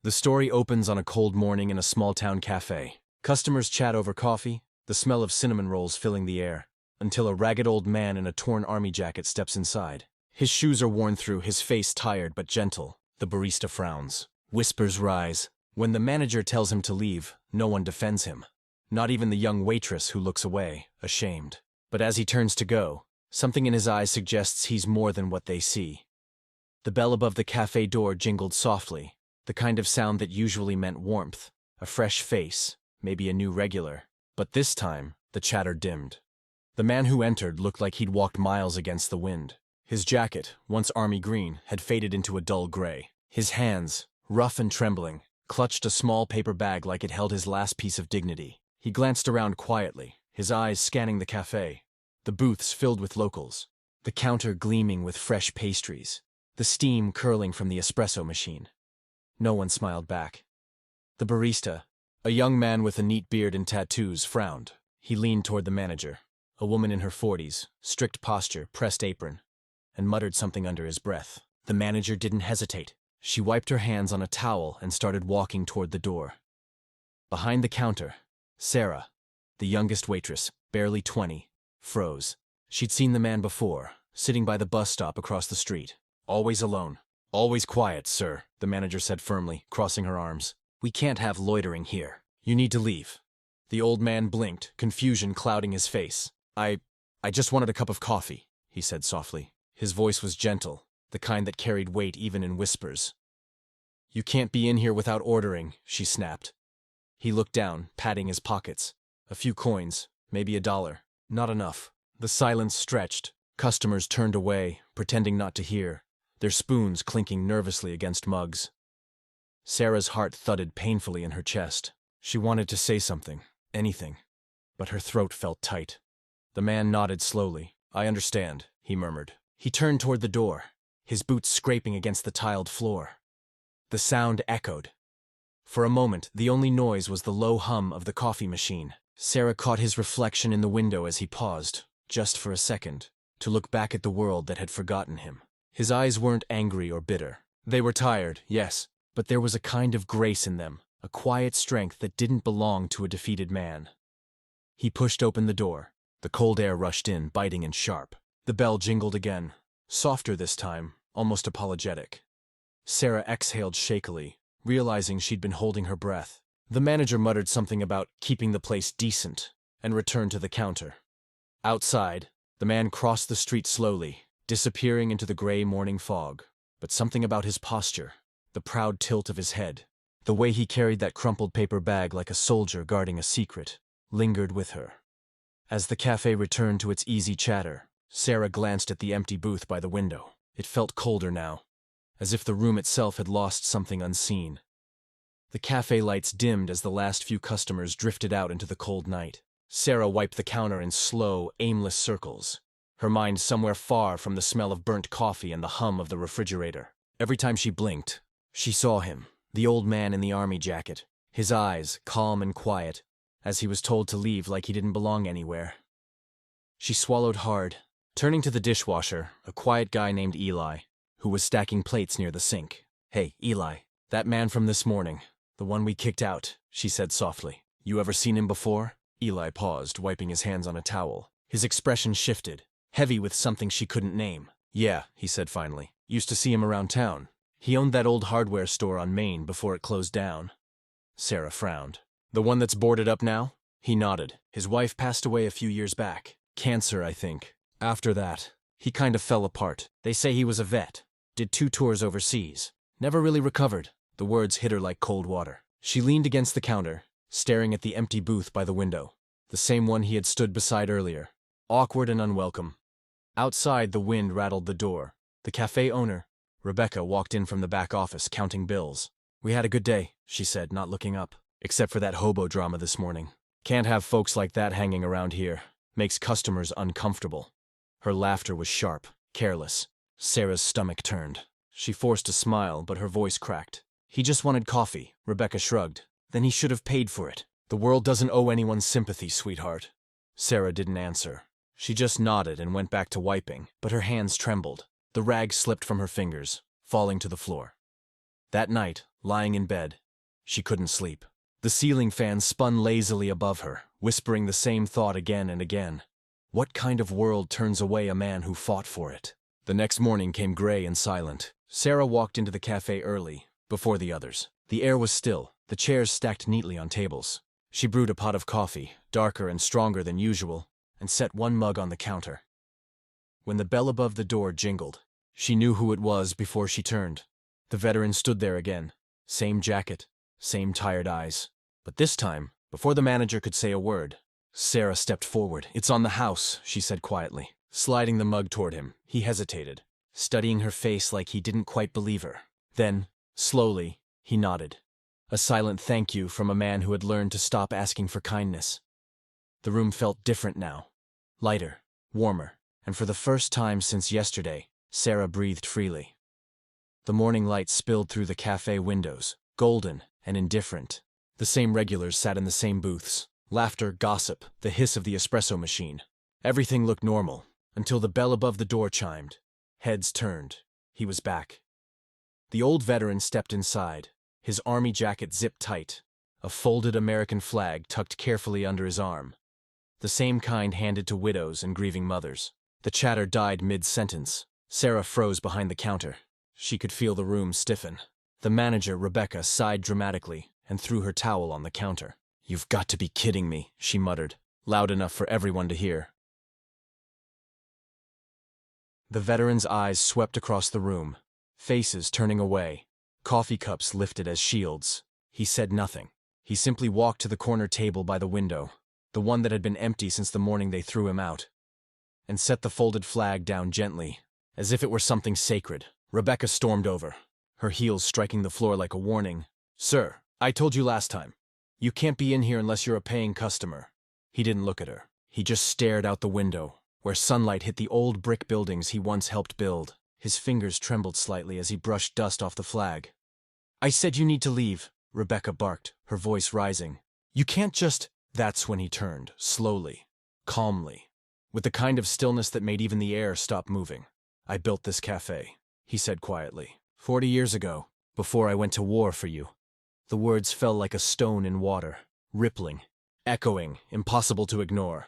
The story opens on a cold morning in a small-town cafe. Customers chat over coffee, the smell of cinnamon rolls filling the air, until a ragged old man in a torn army jacket steps inside. His shoes are worn through, his face tired but gentle. The barista frowns. Whispers rise. When the manager tells him to leave, no one defends him. Not even the young waitress who looks away, ashamed. But as he turns to go, something in his eyes suggests he's more than what they see. The bell above the cafe door jingled softly, the kind of sound that usually meant warmth, a fresh face, maybe a new regular. But this time, the chatter dimmed. The man who entered looked like he'd walked miles against the wind. His jacket, once army green, had faded into a dull gray. His hands, rough and trembling, clutched a small paper bag like it held his last piece of dignity. He glanced around quietly, his eyes scanning the cafe. The booths filled with locals, the counter gleaming with fresh pastries, the steam curling from the espresso machine. No one smiled back. The barista, a young man with a neat beard and tattoos, frowned. He leaned toward the manager, a woman in her 40s, strict posture, pressed apron, and muttered something under his breath. The manager didn't hesitate. She wiped her hands on a towel and started walking toward the door. Behind the counter, Sarah, the youngest waitress, barely 20, froze. She'd seen the man before, sitting by the bus stop across the street. Always alone. Always quiet, sir, the manager said firmly, crossing her arms. We can't have loitering here. You need to leave. The old man blinked, confusion clouding his face. I just wanted a cup of coffee, he said softly. His voice was gentle, the kind that carried weight even in whispers. You can't be in here without ordering, she snapped. He looked down, patting his pockets. A few coins, maybe $1. Not enough. The silence stretched. Customers turned away, pretending not to hear, their spoons clinking nervously against mugs. Sarah's heart thudded painfully in her chest. She wanted to say something, anything, but her throat felt tight. The man nodded slowly. I understand, he murmured. He turned toward the door, his boots scraping against the tiled floor. The sound echoed. For a moment, the only noise was the low hum of the coffee machine. Sarah caught his reflection in the window as he paused, just for a second, to look back at the world that had forgotten him. His eyes weren't angry or bitter. They were tired, yes, but there was a kind of grace in them, a quiet strength that didn't belong to a defeated man. He pushed open the door. The cold air rushed in, biting and sharp. The bell jingled again, softer this time, almost apologetic. Sarah exhaled shakily, realizing she'd been holding her breath. The manager muttered something about keeping the place decent, and returned to the counter. Outside, the man crossed the street slowly, disappearing into the gray morning fog. But something about his posture, the proud tilt of his head, the way he carried that crumpled paper bag like a soldier guarding a secret, lingered with her. As the cafe returned to its easy chatter, Sarah glanced at the empty booth by the window. It felt colder now, as if the room itself had lost something unseen. The cafe lights dimmed as the last few customers drifted out into the cold night. Sarah wiped the counter in slow, aimless circles, her mind somewhere far from the smell of burnt coffee and the hum of the refrigerator. Every time she blinked, she saw him, the old man in the army jacket, his eyes calm and quiet, as he was told to leave like he didn't belong anywhere. She swallowed hard, turning to the dishwasher, a quiet guy named Eli, who was stacking plates near the sink. Hey, Eli, that man from this morning, the one we kicked out, she said softly. You ever seen him before? Eli paused, wiping his hands on a towel. His expression shifted, heavy with something she couldn't name. Yeah, he said finally. Used to see him around town. He owned that old hardware store on Main before it closed down. Sarah frowned. The one that's boarded up now? He nodded. His wife passed away a few years back. Cancer, I think. After that, he kind of fell apart. They say he was a vet. Did 2 tours overseas. Never really recovered. The words hit her like cold water. She leaned against the counter, staring at the empty booth by the window. The same one he had stood beside earlier. Awkward and unwelcome. Outside, the wind rattled the door. The cafe owner, Rebecca, walked in from the back office, counting bills. We had a good day, she said, not looking up. Except for that hobo drama this morning. Can't have folks like that hanging around here. Makes customers uncomfortable. Her laughter was sharp, careless. Sarah's stomach turned. She forced a smile, but her voice cracked. He just wanted coffee, Rebecca shrugged. Then he should have paid for it. The world doesn't owe anyone sympathy, sweetheart. Sarah didn't answer. She just nodded and went back to wiping, but her hands trembled. The rag slipped from her fingers, falling to the floor. That night, lying in bed, she couldn't sleep. The ceiling fan spun lazily above her, whispering the same thought again and again. What kind of world turns away a man who fought for it? The next morning came gray and silent. Sarah walked into the cafe early, before the others. The air was still, the chairs stacked neatly on tables. She brewed a pot of coffee, darker and stronger than usual, and set one mug on the counter. When the bell above the door jingled, she knew who it was before she turned. The veteran stood there again. Same jacket, same tired eyes. But this time, before the manager could say a word, Sarah stepped forward. "It's on the house," she said quietly. Sliding the mug toward him, he hesitated, studying her face like he didn't quite believe her. Then, slowly, he nodded. A silent thank you from a man who had learned to stop asking for kindness. The room felt different now. Lighter, warmer, and for the first time since yesterday, Sarah breathed freely. The morning light spilled through the cafe windows, golden and indifferent. The same regulars sat in the same booths. Laughter, gossip, the hiss of the espresso machine. Everything looked normal, until the bell above the door chimed. Heads turned. He was back. The old veteran stepped inside, his army jacket zipped tight, a folded American flag tucked carefully under his arm. The same kind handed to widows and grieving mothers. The chatter died mid-sentence. Sarah froze behind the counter. She could feel the room stiffen. The manager, Rebecca, sighed dramatically and threw her towel on the counter. "You've got to be kidding me," she muttered, loud enough for everyone to hear. The veteran's eyes swept across the room, faces turning away, coffee cups lifted as shields. He said nothing. He simply walked to the corner table by the window, the one that had been empty since the morning they threw him out, and set the folded flag down gently, as if it were something sacred. Rebecca stormed over, her heels striking the floor like a warning. "Sir, I told you last time. You can't be in here unless you're a paying customer." He didn't look at her. He just stared out the window, where sunlight hit the old brick buildings he once helped build. His fingers trembled slightly as he brushed dust off the flag. "I said you need to leave," Rebecca barked, her voice rising. "You can't just—" That's when he turned, slowly, calmly, with the kind of stillness that made even the air stop moving. "I built this cafe," he said quietly. 40 years ago, before I went to war for you." The words fell like a stone in water, rippling, echoing, impossible to ignore.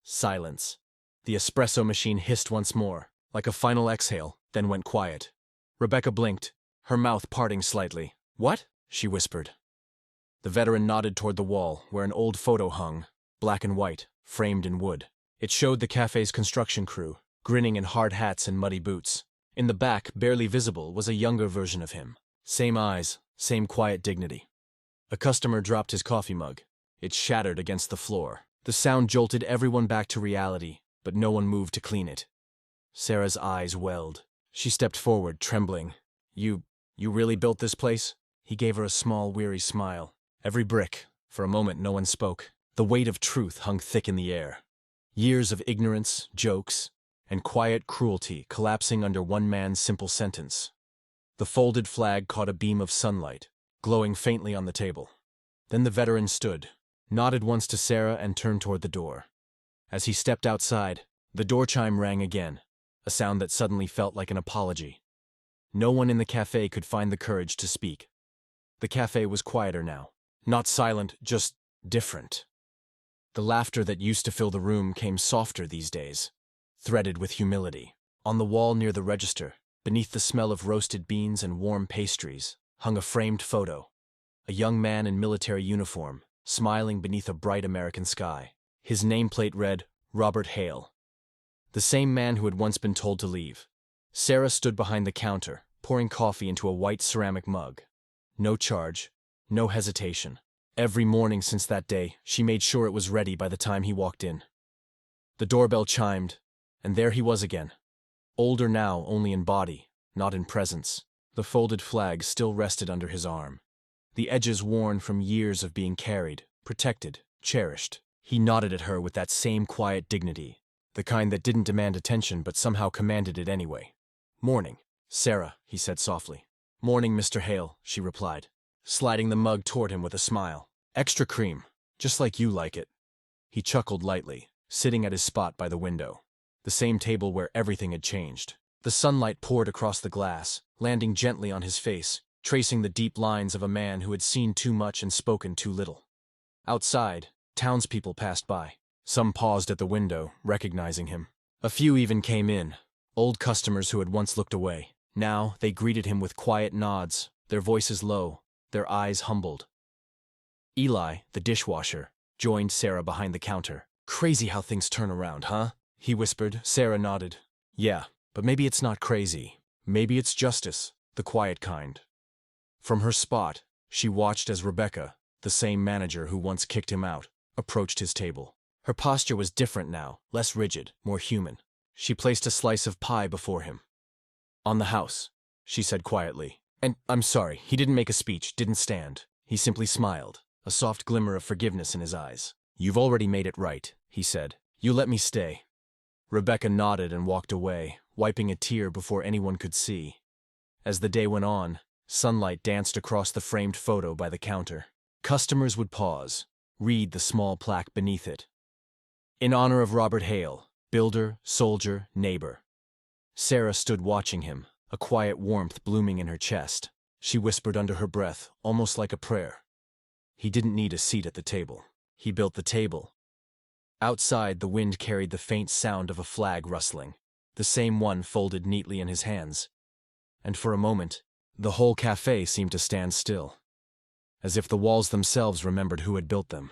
Silence. The espresso machine hissed once more, like a final exhale, then went quiet. Rebecca blinked, her mouth parting slightly. "What?" she whispered. The veteran nodded toward the wall, where an old photo hung, black and white, framed in wood. It showed the cafe's construction crew, grinning in hard hats and muddy boots. In the back, barely visible, was a younger version of him. Same eyes, same quiet dignity. A customer dropped his coffee mug. It shattered against the floor. The sound jolted everyone back to reality, but no one moved to clean it. Sarah's eyes welled. She stepped forward, trembling. You really built this place?" He gave her a small, weary smile. "Every brick." For a moment no one spoke. The weight of truth hung thick in the air. Years of ignorance, jokes, and quiet cruelty collapsing under one man's simple sentence. The folded flag caught a beam of sunlight, glowing faintly on the table. Then the veteran stood, nodded once to Sarah and turned toward the door. As he stepped outside, the door chime rang again, a sound that suddenly felt like an apology. No one in the cafe could find the courage to speak. The cafe was quieter now. Not silent, just different. The laughter that used to fill the room came softer these days, threaded with humility. On the wall near the register, beneath the smell of roasted beans and warm pastries, hung a framed photo. A young man in military uniform, smiling beneath a bright American sky. His nameplate read, Robert Hale. The same man who had once been told to leave. Sarah stood behind the counter, pouring coffee into a white ceramic mug. No charge, no hesitation. Every morning since that day, she made sure it was ready by the time he walked in. The doorbell chimed, and there he was again. Older now only in body, not in presence. The folded flag still rested under his arm. The edges worn from years of being carried, protected, cherished. He nodded at her with that same quiet dignity, the kind that didn't demand attention but somehow commanded it anyway. "Morning, Sarah," he said softly. "Morning, Mr. Hale," she replied, sliding the mug toward him with a smile. "Extra cream, just like you like it." He chuckled lightly, sitting at his spot by the window, the same table where everything had changed. The sunlight poured across the glass, landing gently on his face, tracing the deep lines of a man who had seen too much and spoken too little. Outside, townspeople passed by. Some paused at the window, recognizing him. A few even came in, old customers who had once looked away. Now they greeted him with quiet nods, their voices low, their eyes humbled. Eli, the dishwasher, joined Sarah behind the counter. "Crazy how things turn around, huh?" he whispered. Sarah nodded. "Yeah, but maybe it's not crazy. Maybe it's justice, the quiet kind." From her spot, she watched as Rebecca, the same manager who once kicked him out, approached his table. Her posture was different now, less rigid, more human. She placed a slice of pie before him. "On the house," she said quietly. "And I'm sorry, he didn't make a speech, didn't stand. He simply smiled, a soft glimmer of forgiveness in his eyes. "You've already made it right," he said. "You let me stay." Rebecca nodded and walked away, wiping a tear before anyone could see. As the day went on, sunlight danced across the framed photo by the counter. Customers would pause, read the small plaque beneath it. "In honor of Robert Hale, builder, soldier, neighbor." Sarah stood watching him, a quiet warmth blooming in her chest. She whispered under her breath, almost like a prayer. He didn't need a seat at the table. He built the table. Outside, the wind carried the faint sound of a flag rustling, the same one folded neatly in his hands. And for a moment, the whole cafe seemed to stand still, as if the walls themselves remembered who had built them.